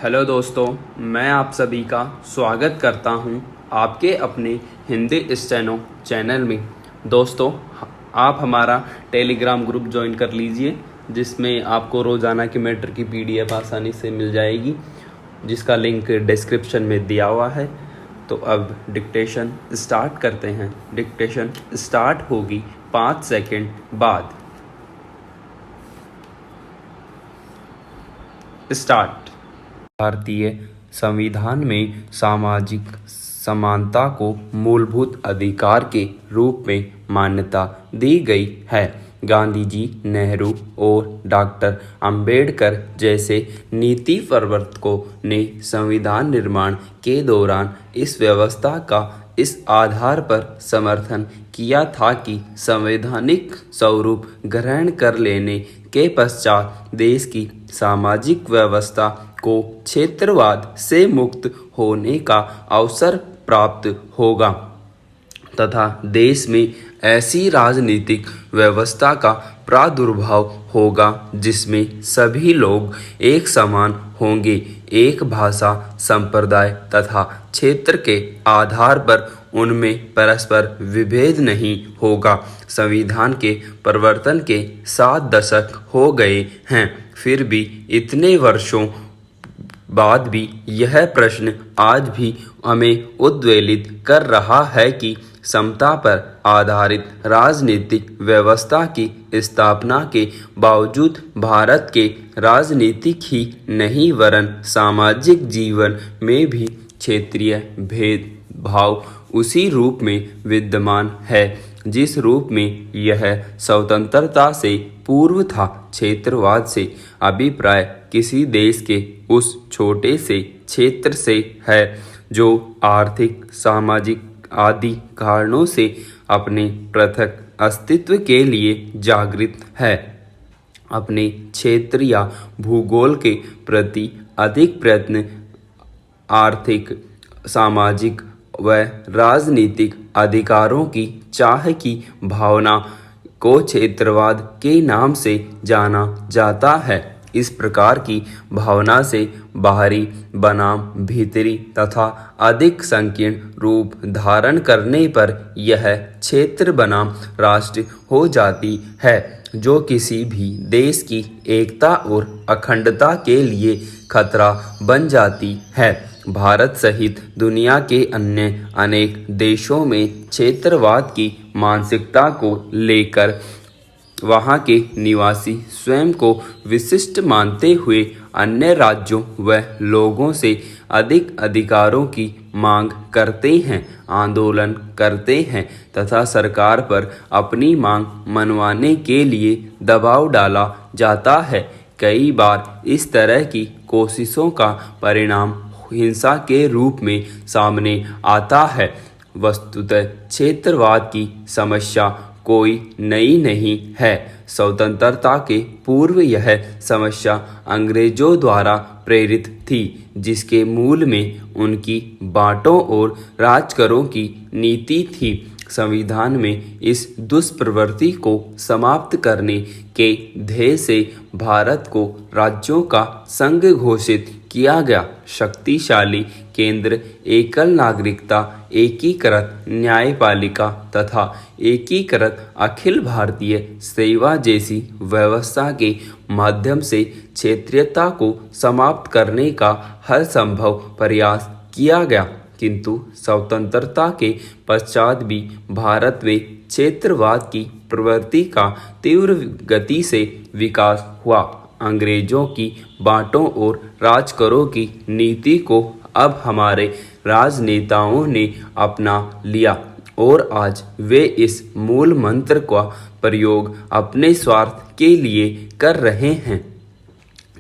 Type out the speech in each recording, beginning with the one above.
Hello दोस्तों, मैं आप सभी का स्वागत करता हूं आपके अपने हिंदी स्टेनो चैनल में। दोस्तों, आप हमारा टेलीग्राम ग्रुप ज्वाइन कर लीजिए, जिसमें आपको रोज़ाना की मैटर की पीडीएफ आसानी से मिल जाएगी, जिसका लिंक डिस्क्रिप्शन में दिया हुआ है। तो अब डिक्टेशन स्टार्ट करते हैं। डिक्टेशन स्टार्ट होगी 5 सेकंड बाद। स्टार्ट। भारतीय संविधान में सामाजिक समानता को मूलभूत अधिकार के रूप में मान्यता दी गई है। गांधी जी, नेहरू और डॉक्टर अंबेडकर जैसे नीति प्रवर्तकों ने संविधान निर्माण के दौरान इस व्यवस्था का इस आधार पर समर्थन किया था कि संवैधानिक स्वरूप ग्रहण कर लेने के पश्चात देश की सामाजिक व्यवस्था को क्षेत्रवाद से मुक्त होने का अवसर प्राप्त होगा तथा देश में ऐसी राजनीतिक व्यवस्था का प्रादुर्भाव होगा जिसमें सभी लोग एक समान होंगे, एक भाषा, संप्रदाय तथा क्षेत्र के आधार पर उनमें परस्पर विभेद नहीं होगा। संविधान के परिवर्तन के 7 दशक हो गए हैं, फिर भी इतने वर्षों बाद भी यह प्रश्न आज भी हमें उद्वेलित कर रहा है कि समता पर आधारित राजनीतिक व्यवस्था की स्थापना के बावजूद भारत के राजनीतिक ही नहीं वरन सामाजिक जीवन में भी क्षेत्रीय भेदभाव उसी रूप में विद्यमान है जिस रूप में यह स्वतंत्रता से पूर्व था। क्षेत्रवाद से अभिप्राय किसी देश के उस छोटे से क्षेत्र से है जो आर्थिक, सामाजिक आदि कारणों से अपने पृथक अस्तित्व के लिए जागृत है। अपने क्षेत्र या भूगोल के प्रति अधिक प्रयत्न आर्थिक, सामाजिक व राजनीतिक अधिकारों की चाह की भावना को क्षेत्रवाद के नाम से जाना जाता है। इस प्रकार की भावना से बाहरी बनाम भीतरी तथा अधिक संकीर्ण रूप धारण करने पर यह क्षेत्र बनाम राष्ट्र हो जाती है, जो किसी भी देश की एकता और अखंडता के लिए खतरा बन जाती है। भारत सहित दुनिया के अन्य अनेक देशों में क्षेत्रवाद की मानसिकता को लेकर वहाँ के निवासी स्वयं को विशिष्ट मानते हुए अन्य राज्यों व लोगों से अधिक अधिकारों की मांग करते हैं, आंदोलन करते हैं तथा सरकार पर अपनी मांग मनवाने के लिए दबाव डाला जाता है। कई बार इस तरह की कोशिशों का परिणाम हिंसा के रूप में सामने आता है। वस्तुतः क्षेत्रवाद की समस्या कोई नई नहीं है। स्वतंत्रता के पूर्व यह समस्या अंग्रेजों द्वारा प्रेरित थी, जिसके मूल में उनकी बांटो और राज करो की नीति थी। संविधान में इस दुष्प्रवृत्ति को समाप्त करने के ध्येय से भारत को राज्यों का संघ घोषित किया गया। शक्तिशाली केंद्र, एकल नागरिकता, एकीकृत न्यायपालिका तथा एकीकृत अखिल भारतीय सेवा जैसी व्यवस्था के माध्यम से क्षेत्रीयता को समाप्त करने का हर संभव प्रयास किया गया, किंतु स्वतंत्रता के पश्चात भी भारत में क्षेत्रवाद की प्रवृत्ति का तीव्र गति से विकास हुआ। अंग्रेजों की बांटो और राज करो की नीति को अब हमारे राजनेताओं ने अपना लिया और आज वे इस मूल मंत्र का प्रयोग अपने स्वार्थ के लिए कर रहे हैं।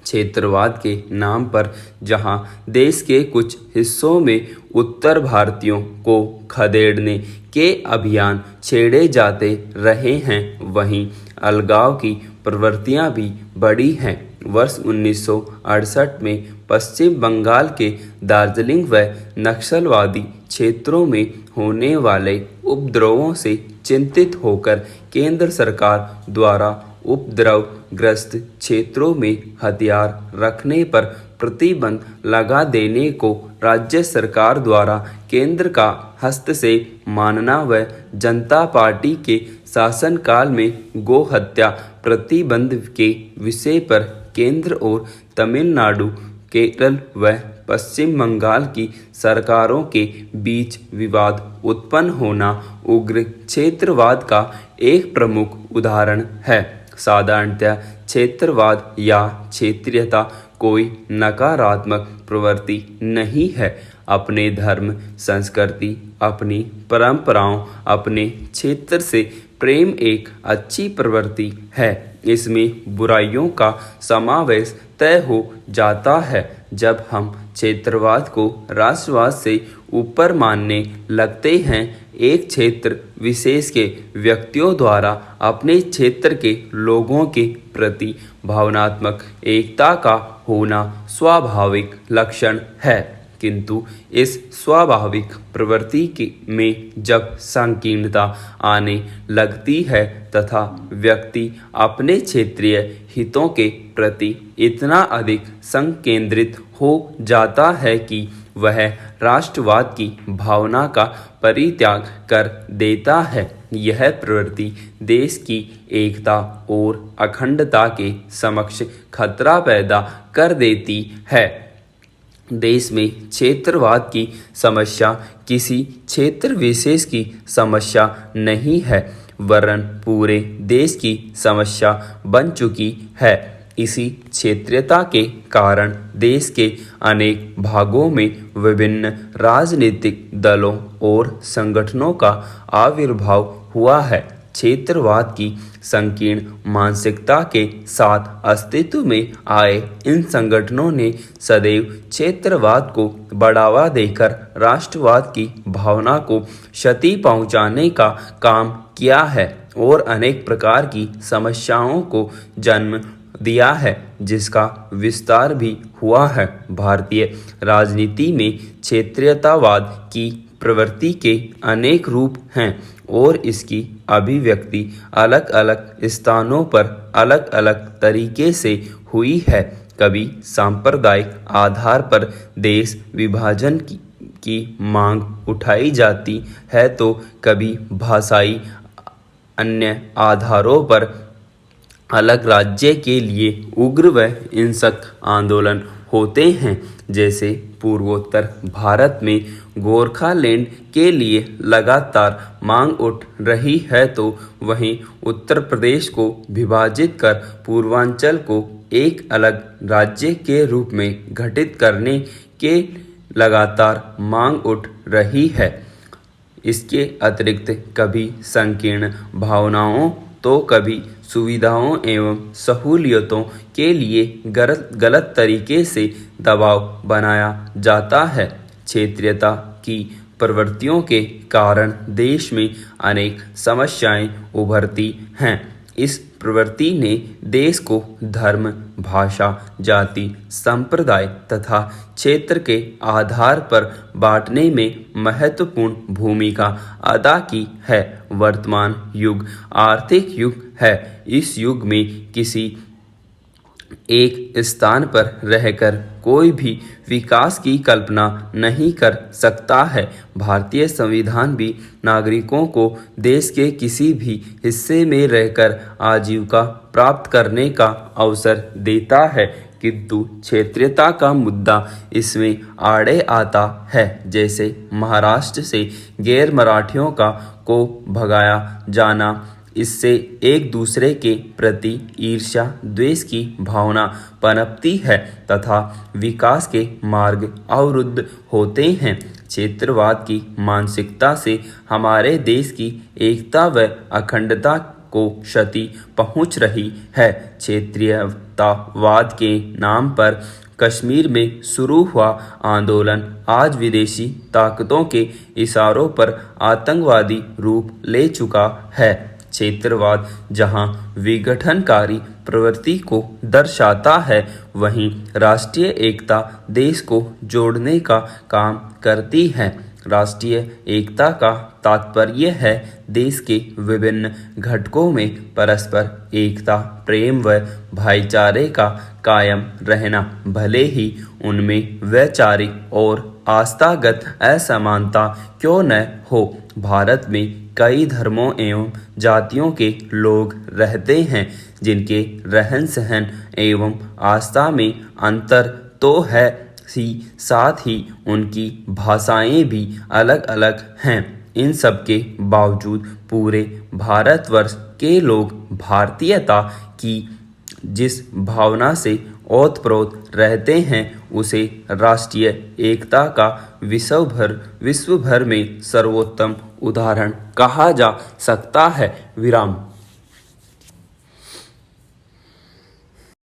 क्षेत्रवाद के नाम पर जहां देश के कुछ हिस्सों में उत्तर भारतीयों को खदेड़ने के अभियान छेड़े जाते रहे हैं, वहीं अलगाव की प्रवृत्तियां भी बढ़ी हैं। वर्ष 1968 में पश्चिम बंगाल के दार्जिलिंग व नक्सलवादी क्षेत्रों में होने वाले उपद्रवों से चिंतित होकर केंद्र सरकार द्वारा उपद्रवग्रस्त क्षेत्रों में हथियार रखने पर प्रतिबंध लगा देने को राज्य सरकार द्वारा केंद्र का हस्तक्षेप मानना व जनता पार्टी के शासनकाल में गो हत्या प्रतिबंध के विषय पर केंद्र और तमिलनाडु, केरल व पश्चिम बंगाल की सरकारों के बीच विवाद उत्पन्न होना उग्र क्षेत्रवाद का एक प्रमुख उदाहरण है। साधारणतः क्षेत्रवाद या क्षेत्रीयता कोई नकारात्मक प्रवृत्ति नहीं है। अपने धर्म, संस्कृति, अपनी परंपराओं, अपने क्षेत्र से प्रेम एक अच्छी प्रवृत्ति है। इसमें बुराइयों का समावेश तय हो जाता है। जब हम क्षेत्रवाद को राष्ट्रवाद से ऊपर मानने लगते हैं, एक क्षेत्र विशेष के व्यक्तियों द्वारा अपने क्षेत्र के लोगों के प्रति भावनात्मक एकता का होना स्वाभाविक लक्षण है। किंतु इस स्वाभाविक प्रवृत्ति में जब संकीर्णता आने लगती है तथा व्यक्ति अपने क्षेत्रीय हितों के प्रति इतना अधिक संकेंद्रित हो जाता है कि वह राष्ट्रवाद की भावना का परित्याग कर देता है, यह प्रवृत्ति देश की एकता और अखंडता के समक्ष खतरा पैदा कर देती है। देश में क्षेत्रवाद की समस्या किसी क्षेत्र विशेष की समस्या नहीं है, वरन पूरे देश की समस्या बन चुकी है। इसी क्षेत्रीयता के कारण देश के अनेक भागों में विभिन्न राजनीतिक दलों और संगठनों का आविर्भाव हुआ है। क्षेत्रवाद की संकीर्ण मानसिकता के साथ अस्तित्व में आए इन संगठनों ने सदैव क्षेत्रवाद को बढ़ावा देकर राष्ट्रवाद की भावना को क्षति पहुंचाने का काम किया है और अनेक प्रकार की समस्याओं को जन्म दिया है, जिसका विस्तार भी हुआ है। भारतीय राजनीति में क्षेत्रीयतावाद की प्रवृत्ति के अनेक रूप हैं और इसकी अभिव्यक्ति अलग अलग स्थानों पर अलग अलग तरीके से हुई है। कभी सांप्रदायिक आधार पर देश विभाजन की मांग उठाई जाती है तो कभी भाषाई अन्य आधारों पर अलग राज्य के लिए उग्र व हिंसक आंदोलन होते हैं। जैसे पूर्वोत्तर भारत में गोरखालैंड के लिए लगातार मांग उठ रही है, तो वहीं उत्तर प्रदेश को विभाजित कर पूर्वांचल को एक अलग राज्य के रूप में गठित करने के लगातार मांग उठ रही है। इसके अतिरिक्त कभी संकीर्ण भावनाओं तो कभी सुविधाओं एवं सहूलियतों के लिए गलत तरीके से दबाव बनाया जाता है। क्षेत्रीयता की प्रवृत्तियों के कारण देश में अनेक समस्याएं उभरती हैं। इस प्रवृत्ति ने देश को धर्म, भाषा, जाति, संप्रदाय तथा क्षेत्र के आधार पर बांटने में महत्वपूर्ण भूमिका अदा की है। वर्तमान युग आर्थिक युग है। इस युग में किसी एक स्थान पर रहकर कोई भी विकास की कल्पना नहीं कर सकता है। भारतीय संविधान भी नागरिकों को देश के किसी भी हिस्से में रहकर आजीविका प्राप्त करने का अवसर देता है, किंतु क्षेत्रीयता का मुद्दा इसमें आड़े आता है। जैसे महाराष्ट्र से गैर मराठियों को भगाया जाना, इससे एक दूसरे के प्रति ईर्ष्या द्वेष की भावना पनपती है तथा विकास के मार्ग अवरुद्ध होते हैं। क्षेत्रवाद की मानसिकता से हमारे देश की एकता व अखंडता को क्षति पहुंच रही है। क्षेत्रीयतावाद के नाम पर कश्मीर में शुरू हुआ आंदोलन आज विदेशी ताकतों के इशारों पर आतंकवादी रूप ले चुका है। क्षेत्रवाद जहां विघटनकारी प्रवृत्ति को दर्शाता है, वहीं राष्ट्रीय एकता देश को जोड़ने का काम करती है। राष्ट्रीय एकता का तात्पर्य है देश के विभिन्न घटकों में परस्पर एकता, प्रेम व भाईचारे का कायम रहना, भले ही उनमें वैचारिक और आस्थागत असमानता क्यों न हो। भारत में कई धर्मों एवं जातियों के लोग रहते हैं, जिनके रहन सहन एवं आस्था में अंतर तो है ही, साथ ही उनकी भाषाएं भी अलग अलग हैं। इन सब के बावजूद पूरे भारतवर्ष के लोग भारतीयता की जिस भावना से ओतप्रोत रहते हैं, उसे राष्ट्रीय एकता का विश्व भर में सर्वोत्तम उदाहरण कहा जा सकता है। विराम।